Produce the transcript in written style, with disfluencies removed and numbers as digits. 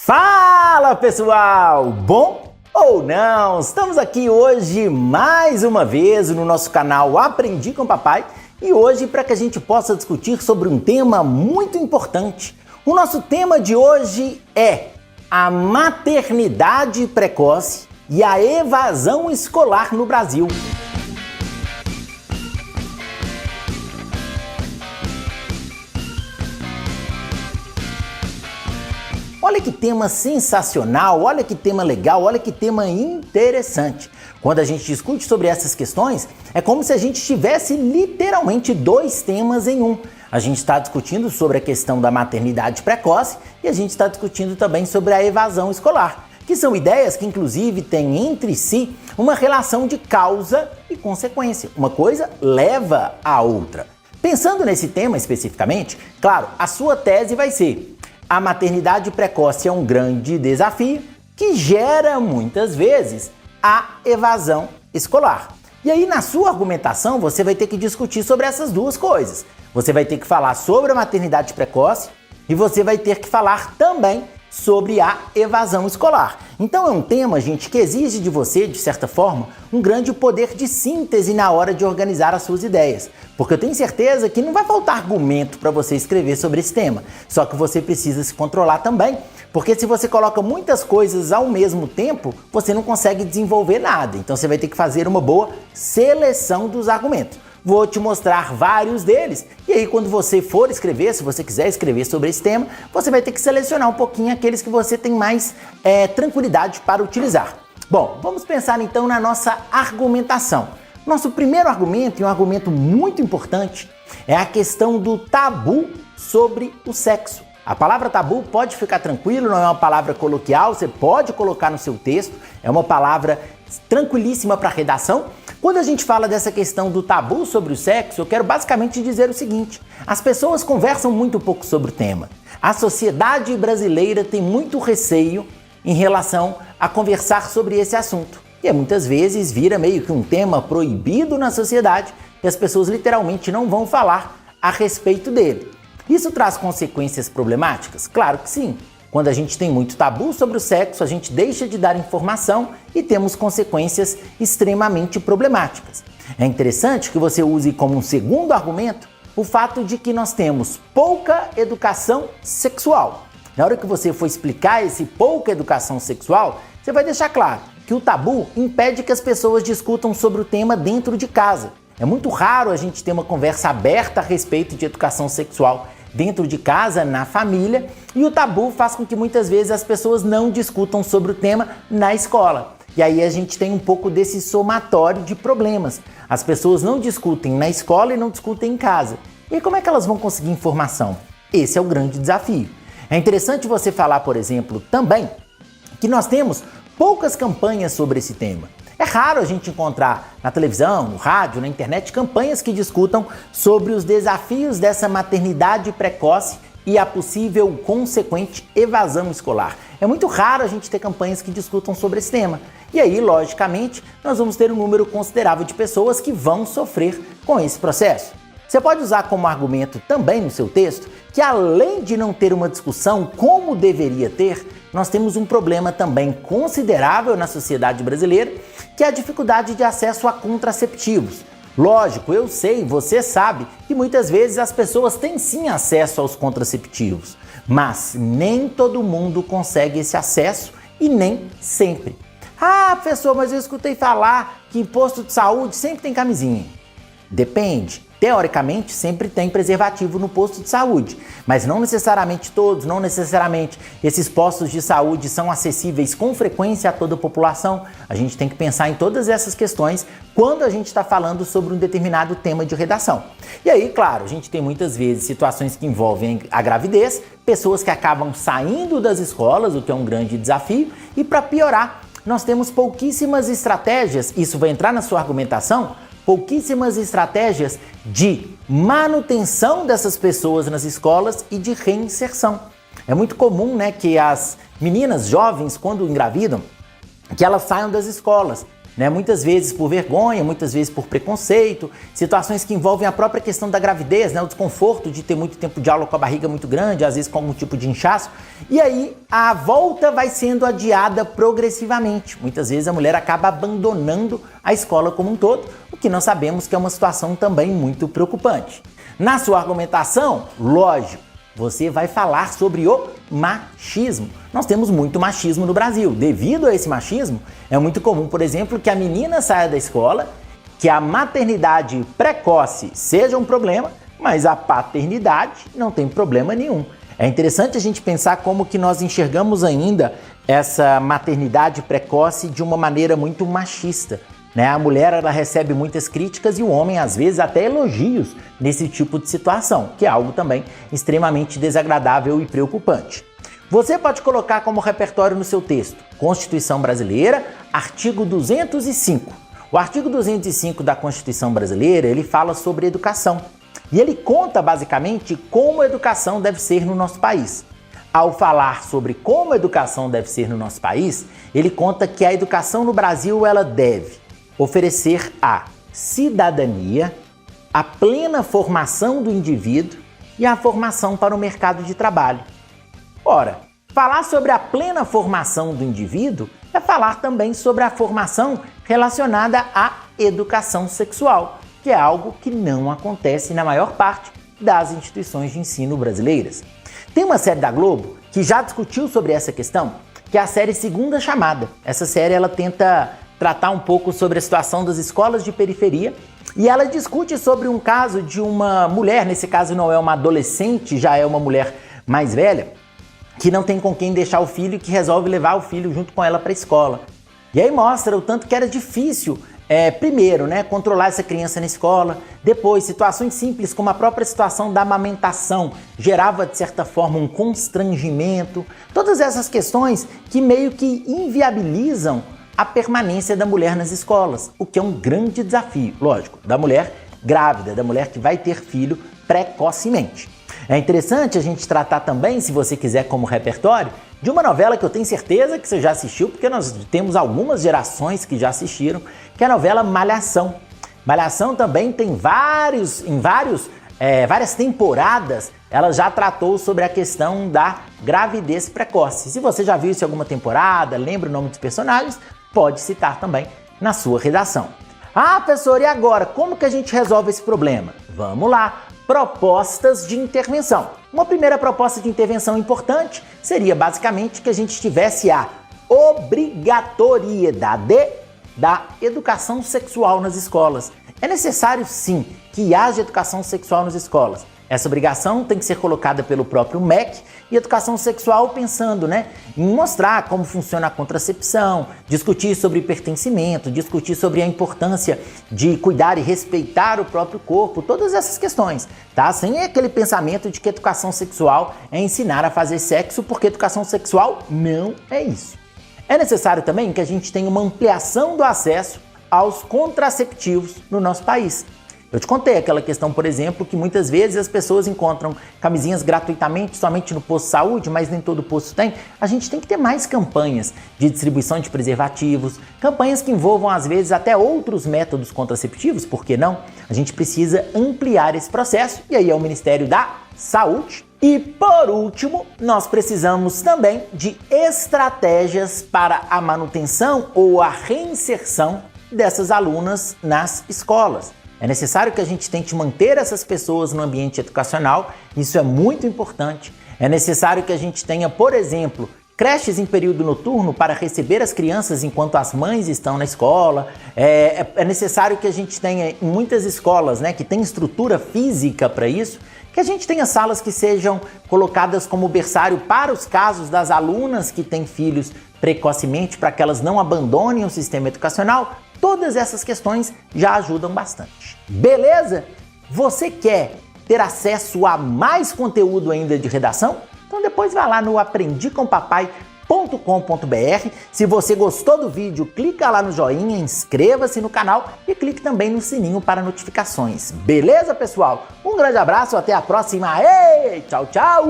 Fala pessoal, bom ou não? Estamos aqui hoje mais uma vez no nosso canal Aprendi com Papai e hoje para que a gente possa discutir sobre um tema muito importante. O nosso tema de hoje é a maternidade precoce e a evasão escolar no Brasil. Olha que tema sensacional, olha que tema legal, olha que tema interessante. Quando a gente discute sobre essas questões, é como se a gente tivesse literalmente dois temas em um. A gente está discutindo sobre a questão da maternidade precoce e a gente está discutindo também sobre a evasão escolar, que são ideias que inclusive têm entre si uma relação de causa e consequência. Uma coisa leva à outra. Pensando nesse tema especificamente, claro, a sua tese vai ser: a maternidade precoce é um grande desafio que gera, muitas vezes, a evasão escolar. E aí, na sua argumentação, você vai ter que discutir sobre essas duas coisas. Você vai ter que falar sobre a maternidade precoce e você vai ter que falar também sobre a evasão escolar. Então é um tema, gente, que exige de você, de certa forma, um grande poder de síntese na hora de organizar as suas ideias. Porque eu tenho certeza que não vai faltar argumento para você escrever sobre esse tema. Só que você precisa se controlar também, porque se você coloca muitas coisas ao mesmo tempo, você não consegue desenvolver nada. Então você vai ter que fazer uma boa seleção dos argumentos. Vou te mostrar vários deles e aí quando você for escrever, se você quiser escrever sobre esse tema, você vai ter que selecionar um pouquinho aqueles que você tem mais tranquilidade para utilizar. Bom, vamos pensar então na nossa argumentação. Nosso primeiro argumento, e um argumento muito importante, é a questão do tabu sobre o sexo. A palavra tabu, pode ficar tranquilo, não é uma palavra coloquial, você pode colocar no seu texto, é uma palavra tranquilíssima para redação. Quando a gente fala dessa questão do tabu sobre o sexo, eu quero basicamente dizer o seguinte: as pessoas conversam muito pouco sobre o tema. A sociedade brasileira tem muito receio em relação a conversar sobre esse assunto. E muitas vezes vira meio que um tema proibido na sociedade e as pessoas literalmente não vão falar a respeito dele. Isso traz consequências problemáticas? Claro que sim. Quando a gente tem muito tabu sobre o sexo, a gente deixa de dar informação e temos consequências extremamente problemáticas. É interessante que você use como um segundo argumento o fato de que nós temos pouca educação sexual. Na hora que você for explicar esse pouca educação sexual, você vai deixar claro que o tabu impede que as pessoas discutam sobre o tema dentro de casa. É muito raro a gente ter uma conversa aberta a respeito de educação sexual dentro de casa, na família, e o tabu faz com que muitas vezes as pessoas não discutam sobre o tema na escola. E aí a gente tem um pouco desse somatório de problemas. As pessoas não discutem na escola e não discutem em casa. E aí, como é que elas vão conseguir informação? Esse é o grande desafio. É interessante você falar, por exemplo, também que nós temos poucas campanhas sobre esse tema. É raro a gente encontrar na televisão, no rádio, na internet, campanhas que discutam sobre os desafios dessa maternidade precoce e a possível consequente evasão escolar. É muito raro a gente ter campanhas que discutam sobre esse tema. E aí, logicamente, nós vamos ter um número considerável de pessoas que vão sofrer com esse processo. Você pode usar como argumento também no seu texto que, além de não ter uma discussão como deveria ter, nós temos um problema também considerável na sociedade brasileira, que é a dificuldade de acesso a contraceptivos. Lógico, eu sei, você sabe que muitas vezes as pessoas têm sim acesso aos contraceptivos, mas nem todo mundo consegue esse acesso e nem sempre. Ah, professor, mas eu escutei falar que em posto de saúde sempre tem camisinha. Depende. Teoricamente, sempre tem preservativo no posto de saúde, mas não necessariamente todos, não necessariamente esses postos de saúde são acessíveis com frequência a toda a população. A gente tem que pensar em todas essas questões quando a gente está falando sobre um determinado tema de redação. E aí, claro, a gente tem muitas vezes situações que envolvem a gravidez, pessoas que acabam saindo das escolas, o que é um grande desafio, e para piorar, nós temos pouquíssimas estratégias, isso vai entrar na sua argumentação, pouquíssimas estratégias de manutenção dessas pessoas nas escolas e de reinserção. É muito comum, né, que as meninas jovens, quando engravidam, que elas saiam das escolas. né? Muitas vezes por vergonha, muitas vezes por preconceito, situações que envolvem a própria questão da gravidez, né? O desconforto de ter muito tempo de aula com a barriga muito grande, às vezes com algum tipo de inchaço, e aí a volta vai sendo adiada progressivamente. Muitas vezes a mulher acaba abandonando a escola como um todo, o que nós sabemos que é uma situação também muito preocupante. Na sua argumentação, lógico, você vai falar sobre o machismo. Nós temos muito machismo no Brasil. Devido a esse machismo, é muito comum, por exemplo, que a menina saia da escola, que a maternidade precoce seja um problema, mas a paternidade não tem problema nenhum. É interessante a gente pensar como que nós enxergamos ainda essa maternidade precoce de uma maneira muito machista, né? A mulher, ela recebe muitas críticas e o homem, às vezes, até elogios nesse tipo de situação, que é algo também extremamente desagradável e preocupante. Você pode colocar como repertório no seu texto Constituição Brasileira, artigo 205. O artigo 205 da Constituição Brasileira, ele fala sobre educação. E ele conta, basicamente, como a educação deve ser no nosso país. Ao falar sobre como a educação deve ser no nosso país, ele conta que a educação no Brasil, ela deve oferecer a cidadania, a plena formação do indivíduo e a formação para o mercado de trabalho. Ora, falar sobre a plena formação do indivíduo é falar também sobre a formação relacionada à educação sexual, que é algo que não acontece na maior parte das instituições de ensino brasileiras. Tem uma série da Globo que já discutiu sobre essa questão, que é a série Segunda Chamada. Essa série, ela tenta tratar um pouco sobre a situação das escolas de periferia e ela discute sobre um caso de uma mulher, nesse caso não é uma adolescente, já é uma mulher mais velha, que não tem com quem deixar o filho e que resolve levar o filho junto com ela para a escola. E aí mostra o tanto que era difícil, primeiro, né, controlar essa criança na escola, depois situações simples como a própria situação da amamentação gerava de certa forma um constrangimento, todas essas questões que meio que inviabilizam a permanência da mulher nas escolas, o que é um grande desafio, lógico, da mulher grávida, da mulher que vai ter filho precocemente. É interessante a gente tratar também, se você quiser como repertório, de uma novela que eu tenho certeza que você já assistiu, porque nós temos algumas gerações que já assistiram, que é a novela Malhação. Malhação também tem várias temporadas, ela já tratou sobre a questão da gravidez precoce. Se você já viu isso em alguma temporada, lembra o nome dos personagens, pode citar também na sua redação. Ah, professor, e agora? Como que a gente resolve esse problema? Vamos lá! Propostas de intervenção. Uma primeira proposta de intervenção importante seria basicamente que a gente tivesse a obrigatoriedade da educação sexual nas escolas. É necessário, sim, que haja educação sexual nas escolas. Essa obrigação tem que ser colocada pelo próprio MEC e educação sexual pensando, né, em mostrar como funciona a contracepção, discutir sobre pertencimento, discutir sobre a importância de cuidar e respeitar o próprio corpo, todas essas questões, tá? Sem aquele pensamento de que educação sexual é ensinar a fazer sexo, porque educação sexual não é isso. É necessário também que a gente tenha uma ampliação do acesso aos contraceptivos no nosso país. Eu te contei aquela questão, por exemplo, que muitas vezes as pessoas encontram camisinhas gratuitamente somente no posto de saúde, mas nem todo posto tem. A gente tem que ter mais campanhas de distribuição de preservativos, campanhas que envolvam às vezes até outros métodos contraceptivos, por que não? A gente precisa ampliar esse processo e aí é o Ministério da Saúde. E por último, nós precisamos também de estratégias para a manutenção ou a reinserção dessas alunas nas escolas. É necessário que a gente tente manter essas pessoas no ambiente educacional, isso é muito importante. É necessário que a gente tenha, por exemplo, creches em período noturno para receber as crianças enquanto as mães estão na escola. É necessário que a gente tenha em muitas escolas, né, que tem estrutura física para isso, que a gente tenha salas que sejam colocadas como berçário para os casos das alunas que têm filhos precocemente, para que elas não abandonem o sistema educacional. Todas essas questões já ajudam bastante. Beleza? Você quer ter acesso a mais conteúdo ainda de redação? Então depois vai lá no aprendicompapai.com.br. Se você gostou do vídeo, clica lá no joinha, inscreva-se no canal e clique também no sininho para notificações. Beleza, pessoal? Um grande abraço, até a próxima. Ei, tchau, tchau!